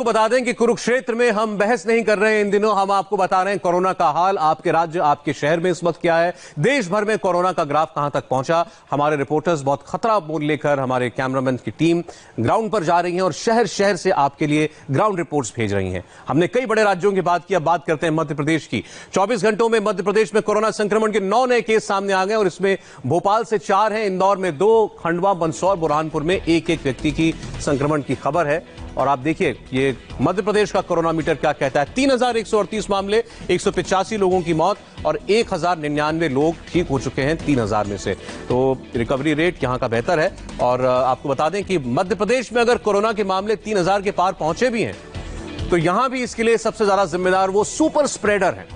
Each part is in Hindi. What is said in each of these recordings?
आपको बता दें कि कुरुक्षेत्र में हम बहस नहीं कर रहे हैं। इन दिनों हम आपको बता रहे हैं कोरोना का हाल आपके राज्य आपके शहर में इस वक्त क्या है, देश भर में कोरोना का ग्राफ कहां तक पहुंचा। हमारे रिपोर्टर्स बहुत खतरा मोड लेकर हमारे कैमरामैन की टीम ग्राउंड पर जा रही है और शहर शहर से आपके लिए ग्राउंड रिपोर्ट्स भेज रही हैं। हमने कई बड़े राज्यों की बात की, अब बात करते हैं मध्य प्रदेश की। 24 घंटों में मध्य प्रदेश में कोरोना संक्रमण के 9 नए केस सामने आ गए और इसमें भोपाल से 4 हैं, इंदौर में 2, खंडवा, मंदसौर, बुरहानपुर में एक एक व्यक्ति की संक्रमण की खबर है। और आप देखिए ये मध्य प्रदेश का कोरोना मीटर क्या कहता है। 3138 मामले, 185 लोगों की मौत और 1099 लोग ठीक हो चुके हैं 3000 में से। तो रिकवरी रेट यहां का बेहतर है। और आपको बता दें कि मध्य प्रदेश में अगर कोरोना के मामले 3000 के पार पहुंचे भी हैं तो यहां भी इसके लिए सबसे ज्यादा जिम्मेदार वो सुपर स्प्रेडर हैं।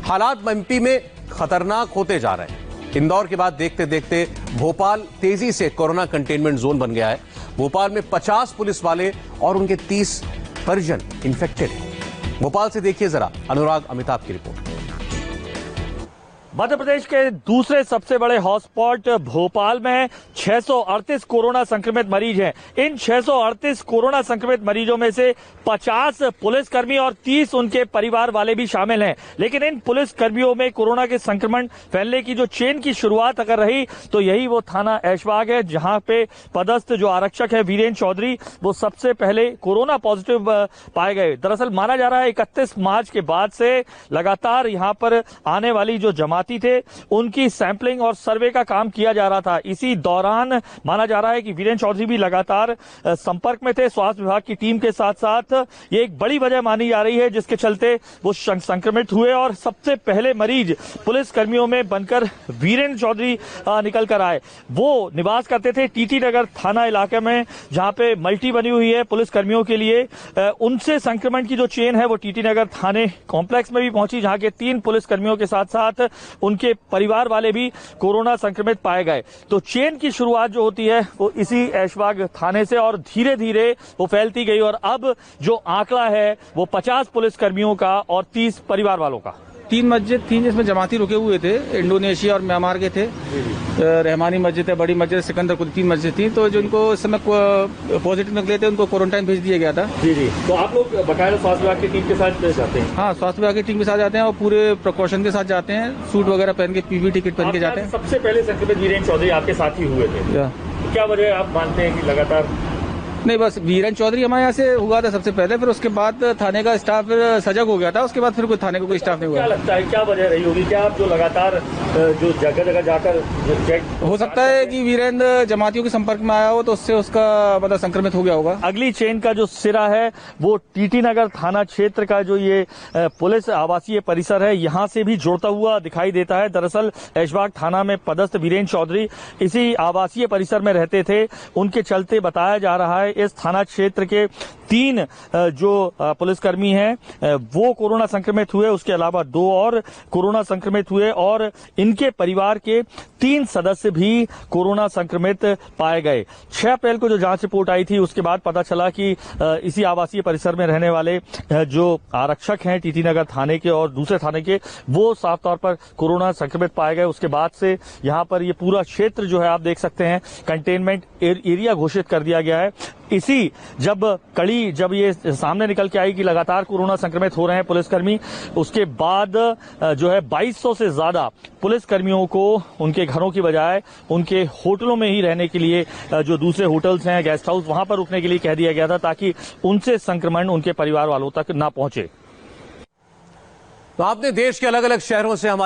हालात एमपी में खतरनाक होते जा रहे हैं। इंदौर के बाद देखते देखते भोपाल तेजी से कोरोना कंटेनमेंट जोन बन गया है। भोपाल में 50 पुलिस वाले और उनके 30 परिजन इंफेक्टेड हैं। भोपाल से देखिए जरा अनुराग अमिताभ की रिपोर्ट। मध्य प्रदेश के दूसरे सबसे बड़े हॉटस्पॉट भोपाल में 638 कोरोना संक्रमित मरीज हैं। इन 638 कोरोना संक्रमित मरीजों में से 50 पुलिसकर्मी और 30 उनके परिवार वाले भी शामिल हैं। लेकिन इन पुलिसकर्मियों में कोरोना के संक्रमण फैलने की जो चेन की शुरुआत अगर रही तो यही वो थाना ऐशबाग है, जहां पे पदस्थ जो आरक्षक है वीरेंद्र चौधरी, वो सबसे पहले कोरोना पॉजिटिव पाए गए। दरअसल माना जा रहा है 31 मार्च के बाद से लगातार यहां पर आने वाली जो जमाती थे उनकी सैंपलिंग और सर्वे का काम किया जा रहा था। इसी दौरान माना जा रहा है कि वीरेंद्र चौधरी भी लगातार संपर्क में थे स्वास्थ्य विभाग की टीम के साथ साथ। ये एक बड़ी वजह मानी जा रही है जिसके चलते वो संक्रमित हुए और सबसे पहले मरीज पुलिस कर्मियों में बनकर वीरेंद्र चौधरी निकल कर आए। वो निवास करते थे टीटी नगर थाना इलाके में, जहां पे मल्टी बनी हुई है पुलिस कर्मियों के लिए। उनसे संक्रमण की जो चेन है वो टीटी नगर थाने कॉम्प्लेक्स में भी पहुंची, जहां के 3 पुलिस कर्मियों के साथ साथ उनके परिवार वाले भी कोरोना संक्रमित पाए गए। तो चेन की शुरुआत जो होती है वो इसी ऐशबाग थाने से और धीरे धीरे वो फैलती गई और अब जो आंकड़ा है वो 50 पुलिसकर्मियों का और 30 परिवार वालों का। 3 मस्जिद थी जिसमें जमाती रुके हुए थे, इंडोनेशिया और म्यांमार के थे। रहमानी मस्जिद है, बड़ी मस्जिद, सिकंदर को 3 मस्जिद थी। तो जिनको इस समय पॉजिटिव निकले थे उनको क्वारंटाइन भेज दिया गया था। जी। तो आप लोग बकायदा स्वास्थ्य विभाग की टीम के साथ जाते हैं? हाँ, स्वास्थ्य विभाग की टीम के साथ जाते हैं और पूरे प्रिकॉशन के साथ जाते हैं। सूट वगैरह पहन के, पीपीटी किट पहन के जाते हैं। सबसे पहले संक्रमित वीरेंद्र चौधरी आपके साथ ही हुए थे, क्या वजह आप मानते हैं कि लगातार? नहीं, बस वीरेंद्र चौधरी हमारे यहाँ से हुआ था सबसे पहले, फिर उसके बाद थाने का स्टाफ सजग हो गया था। उसके बाद फिर कोई थाने को कोई स्टाफ नहीं हुआ। क्या लगता है क्या वजह रही होगी? क्या आप जो लगातार जो जगह जगह जाकर चेक, हो सकता है कि वीरेंद्र जमातियों के संपर्क में आया हो तो उससे उसका मतलब संक्रमित हो गया होगा। अगली चेन का जो सिरा है वो टीटी नगर थाना क्षेत्र का जो ये पुलिस आवासीय परिसर है, यहाँ से भी जुड़ता हुआ दिखाई देता है। दरअसल ऐशबाग थाना में पदस्थ वीरेंद्र चौधरी इसी आवासीय परिसर में रहते थे। उनके चलते बताया जा रहा है इस थाना क्षेत्र के 3 जो पुलिसकर्मी हैं वो कोरोना संक्रमित हुए। उसके अलावा 2 और कोरोना संक्रमित हुए और इनके परिवार के 3 सदस्य भी कोरोना संक्रमित पाए गए। 6 अप्रैल को जो जांच रिपोर्ट आई थी उसके बाद पता चला कि इसी आवासीय परिसर में रहने वाले जो आरक्षक हैं टीटी नगर थाने के और दूसरे थाने के, वो साफ तौर पर कोरोना संक्रमित पाए गए। उसके बाद से यहाँ पर ये पूरा क्षेत्र जो है आप देख सकते हैं कंटेनमेंट एरिया घोषित कर दिया गया है। इसी जब ये सामने निकल के आई कि लगातार कोरोना संक्रमित हो रहे हैं पुलिसकर्मी, उसके बाद जो है 2200 से ज्यादा पुलिसकर्मियों को उनके घरों की बजाय उनके होटलों में ही रहने के लिए, जो दूसरे होटल्स हैं, गेस्ट हाउस, वहां पर रुकने के लिए कह दिया गया था ताकि उनसे संक्रमण उनके परिवार वालों तक ना पहुंचे। तो आपने देश के अलग अलग शहरों से हमारे